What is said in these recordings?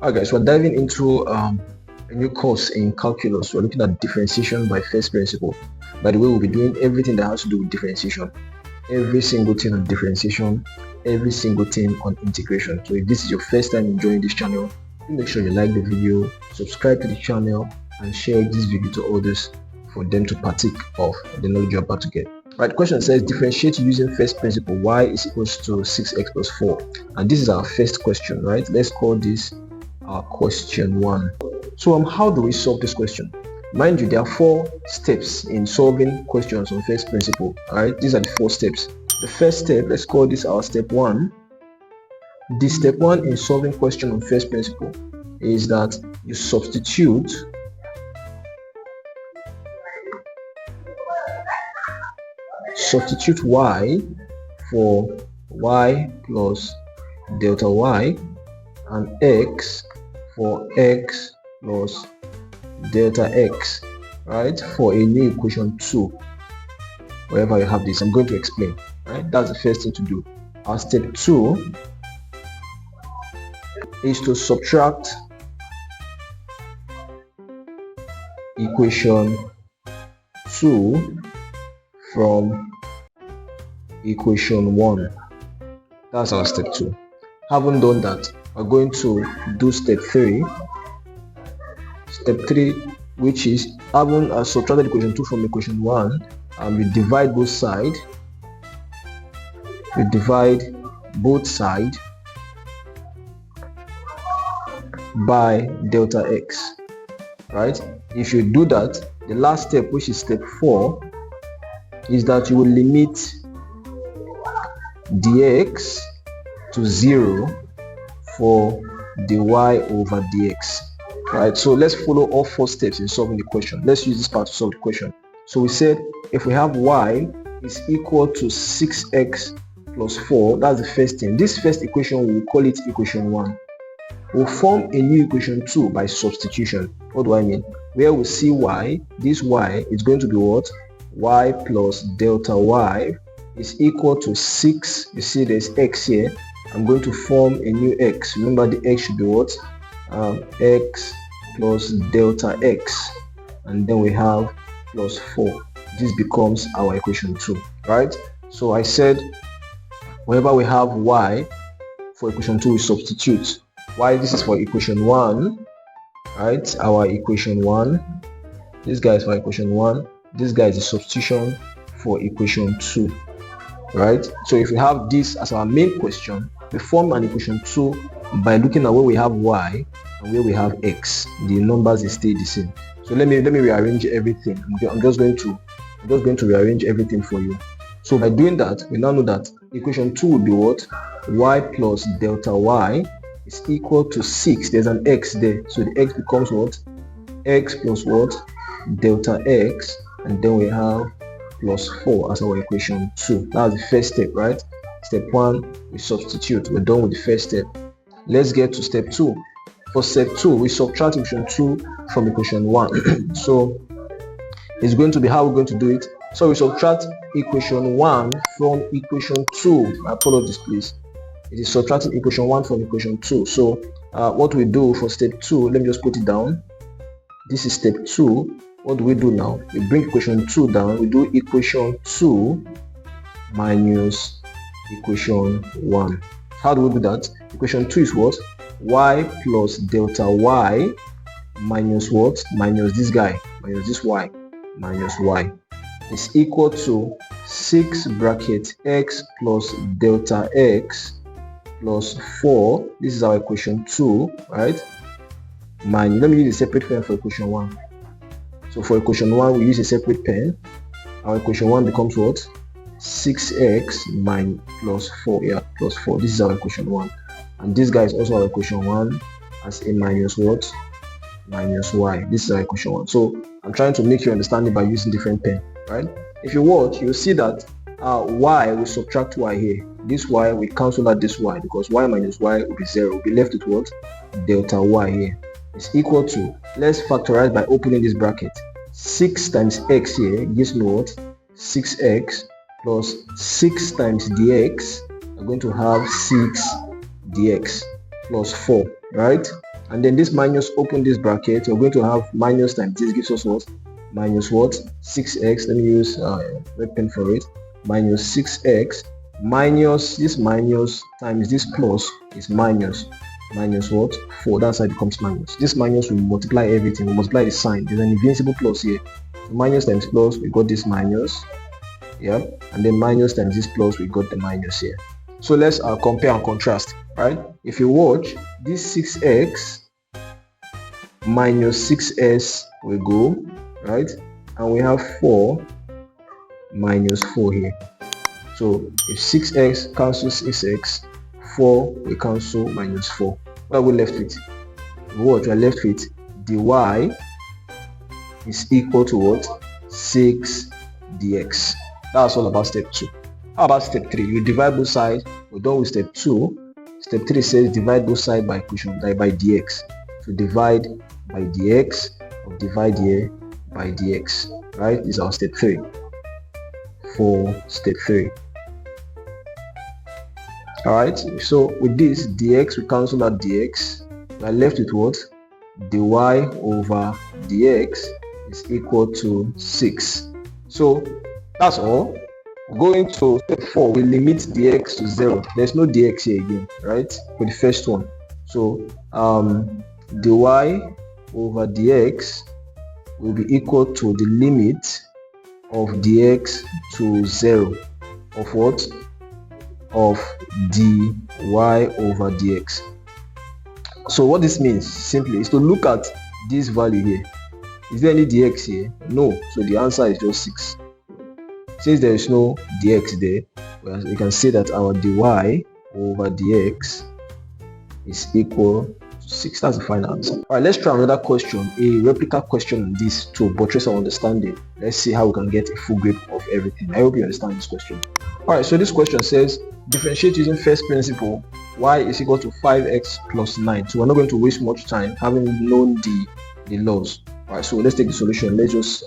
Alright guys, we're diving into a new course in calculus. We're looking at differentiation by first principle. By the way, we'll be doing everything that has to do with differentiation. Every single thing on differentiation, every single thing on integration. So if this is your first time joining this channel, please make sure you like the video, subscribe to the channel, and share this video to others for them to partake of the knowledge you're about to get. Right, question says differentiate using first principle. Y is equals to 6x plus 4. And this is our first question, right? Let's call this our question 1. So how do we solve this question? Mind you, there are 4 steps in solving questions on first principle. Alright, these are the 4 steps. The first step, let's call this our step 1. The step 1 in solving question on first principle is that you substitute y for y plus delta y and x for x plus delta x, right, for a new equation 2. Wherever you have this, I'm going to explain, right? That's the first thing to do. Our step 2 is to subtract equation 2 from equation 1. That's our step 2. Having done that, we're going to do step 3. Step 3, which is having subtracted equation 2 from equation 1, and we divide both sides. We divide both sides by delta x, right? If you do that, the last step, which is step 4, is that you will limit dx to 0 for dy over dx. Right, so let's follow all 4 steps in solving the question. Let's use this part to solve the question. So we said if we have y is equal to 6x plus 4, that's the first thing. This first equation, we'll call it equation 1. We'll form a new equation 2 by substitution. What do I mean? Where we see y, this y is going to be what? Y plus delta y is equal to 6. You see there's x here. I'm going to form a new x. Remember the x should be what? X plus delta x, and then we have plus 4. This becomes our equation 2, right? So I said whenever we have y for equation 2, we substitute y. This is for equation 1, right? Our equation 1. This guy is for equation 1. This guy is a substitution for equation 2, right? So if we have this as our main question, we form an equation 2 by looking at where we have y and where we have x. The numbers stay the same. So let me rearrange everything. I'm just going to rearrange everything for you. So by doing that, we now know that equation 2 will be what? Y plus delta y is equal to 6. There's an x there, so the x becomes what? X plus what? Delta x, and then we have plus 4 as our equation 2. That's the first step, right? Step 1, we substitute. We're done with the first step. Let's get to step 2. For step 2, we subtract equation 2 from equation 1. So it's going to be how we're going to do it. So we subtract equation 1 from equation 2. I follow this, please. It is subtracting equation 1 from equation 2. So what we do for step 2, let me just put it down. This is step 2. What do we do now? We bring equation 2 down. We do equation 2 minus equation 1. How do we do that? Equation 2 is what? Y plus delta y minus what? Minus this guy, minus this y, minus y is equal to 6 bracket x plus delta x plus 4. This is our equation 2, right? Minus, let me use a separate pen for equation 1. So for equation 1, we use a separate pen. Our equation 1 becomes what? 6x minus plus 4. Yeah, plus 4. This is our equation 1. And this guy is also our equation 1 as a minus what? Minus y. This is our equation 1. So I'm trying to make you understand it by using different pen, right? If you watch, you'll see that y will subtract y here. This y will cancel out this y, because y minus y will be 0. We'll be left with what? Delta y here is equal to, let's factorize by opening this bracket. 6 times x here gives me what? 6x plus 6 times dx. We're going to have 6 dx plus 4, right? and then this minus, open this bracket, we're going to have minus times this gives us what? Minus what? 6x. Let me use red pen for it. Minus 6x minus this minus times this plus is minus what? 4. That's how it becomes minus. This minus will multiply everything. We multiply the sign. There's an invincible plus here. So minus times plus, we got this minus. Yeah, and then minus times this plus, we got the minus here. So let's compare and contrast, right? If you watch, this 6x minus 6s will go, right? And we have 4 minus 4 here. So if 6x cancels 6x, 4 will cancel minus 4. What are we left with? What we are left with, dy is equal to what? 6 dx. That's all about step 2. How about step 3? You divide both sides. We're done with step 2. Step 3 says divide both sides by equation by dx. So divide by dx, or divide here by dx. Right? This is our step 3. For step 3. Alright, so with this dx, we cancel out dx. We are left with what? Dy over dx is equal to 6. So that's all. Going to step 4, we limit dx to 0. There's no dx here again, right? For the first one. So dy over dx will be equal to the limit of dx to 0 of what? Of dy over dx. So what this means simply is to look at this value here. Is there any dx here? No. So the answer is just 6. Since there is no dx there, we can say that our dy over dx is equal to 6. That's the final answer. Alright, let's try another question, a replica question on this to buttress our understanding. Let's see how we can get a full grip of everything. I hope you understand this question. Alright, so this question says differentiate using first principle, y is equal to 5x plus 9. So we're not going to waste much time having known the laws. Alright, so let's take the solution. Let's just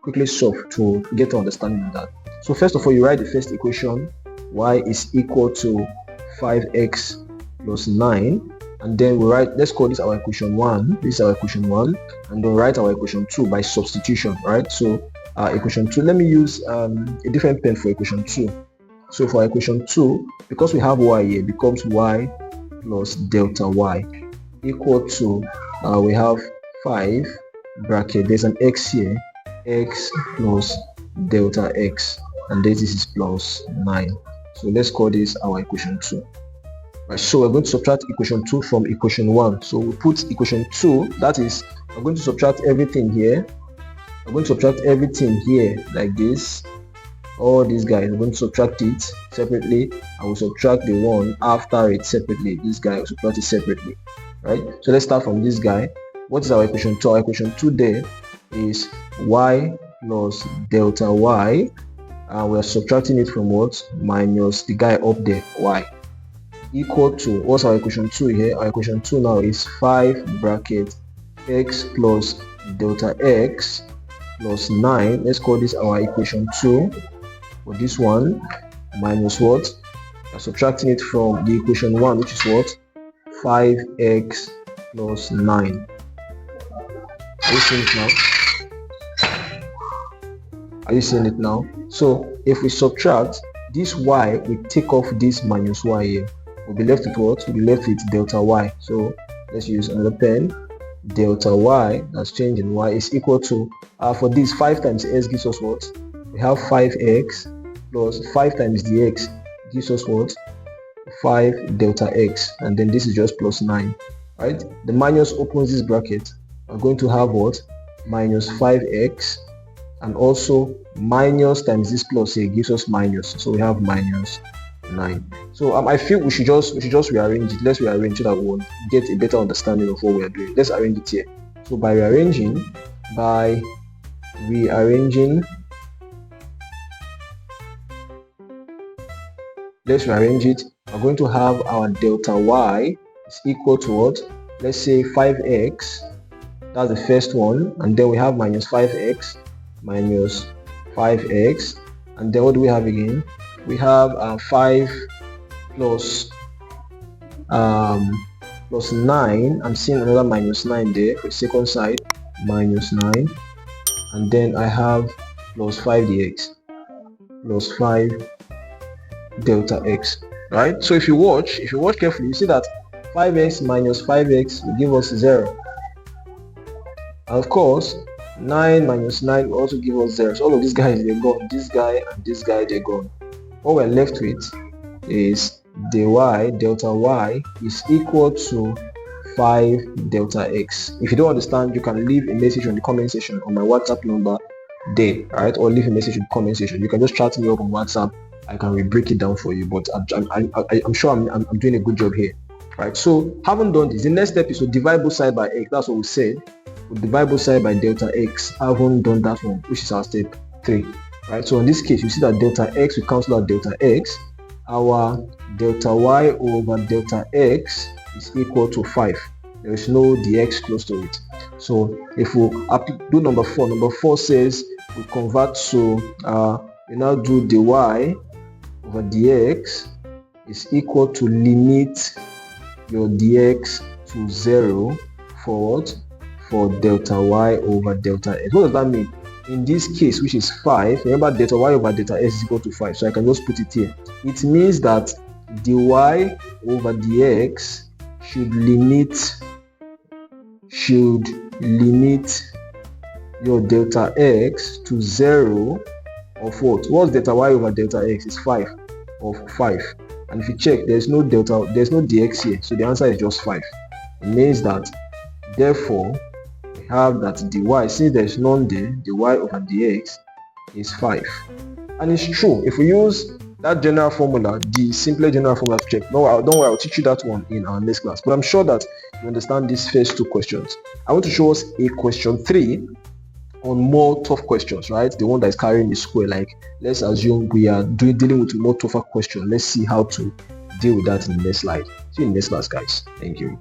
quickly solve to get an understanding of that. So first of all, you write the first equation, y is equal to 5x plus 9, and then we write, let's call this our equation 1. This is our equation 1, and then write our equation 2 by substitution, right? So equation 2, let me use a different pen for equation 2. So for equation 2, because we have y here, it becomes y plus delta y equal to, we have 5 bracket, there's an x here, x plus delta x, and this is plus 9. So let's call this our equation 2. Right, so we're going to subtract equation 2 from equation 1. So we put equation 2, that is, we're going to subtract everything here. We're going to subtract everything here like this. All these guys, we're going to subtract it separately. I will subtract the one after it separately. This guy will subtract it separately. Right? So let's start from this guy. What is our equation 2? Our equation 2 there is y plus delta y, and we're subtracting it from what? Minus the guy up there, y, equal to, what's our equation 2 here? Our equation 2 now is 5 bracket x plus delta x plus 9. Let's call this our equation 2 for this one, minus what? We're subtracting it from the equation 1, which is what? 5x plus 9. Are you seeing it now? Are you seeing it now? So if we subtract this y, we take off this minus y here. We'll be left with what? We'll be left with delta y. So let's use another pen. Delta y, that's changing y, is equal to, for this 5 times s gives us what? We have 5x plus 5 times dx gives us what? 5 delta x, and then this is just plus 9. Right? The minus opens this bracket. We're going to have what? Minus 5x, and also minus times this plus here gives us minus, so we have minus 9. So I feel we should just rearrange it. Let's rearrange so that we will get a better understanding of what we are doing. Let's arrange it here. So by rearranging, let's rearrange it. We're going to have our delta y is equal to what? Let's say 5x. That's the first one, and then we have minus 5x, minus 5x, and then what do we have again? We have 5 plus plus 9. I'm seeing another minus 9 there for the second side, minus 9, and then I have plus 5 dx, plus 5 delta x, right? So if you watch carefully, you see that 5x minus 5x will give us 0, and of course 9 minus 9 will also give us 0. So all of these guys, they're gone. This guy and this guy, they're gone. What we're left with is dy delta y is equal to 5 delta x. If you don't understand, you can leave a message on the comment section on my WhatsApp number there, right? Or leave a message in the comment section. You can just chat me up on WhatsApp. I can break it down for you, but I'm sure I'm doing a good job here, right? So having done this, the next step is to divide both sides by x. That's what we said. We divide both sides by delta x. I haven't done that one, which is our step 3, right? So in this case, you see that delta x, we cancel out delta x. Our delta y over delta x is equal to 5. There is no dx close to it. So if we do number 4 says we convert to we now do dy over dx is equal to limit your dx to 0 for what? For delta y over delta x. What does that mean? In this case, which is 5, remember delta y over delta x is equal to 5, so I can just put it here. It means that dy over dx should limit your delta x to 0 of what? What's delta y over delta x? Is 5 of 5. And if you check, there's no dx here, so the answer is just 5. It means that, therefore, we have that dy, since there's none there, dy over dx is 5. And it's true. If we use that general formula, the simpler general formula to check, don't worry, I'll teach you that one in our next class. But I'm sure that you understand these first 2 questions. I want to show us a question 3 on more tough questions, right? The one that is carrying the square. Like, let's assume we are dealing with more tougher question. Let's see how to deal with that in the next slide. See you in the next class, guys. Thank you.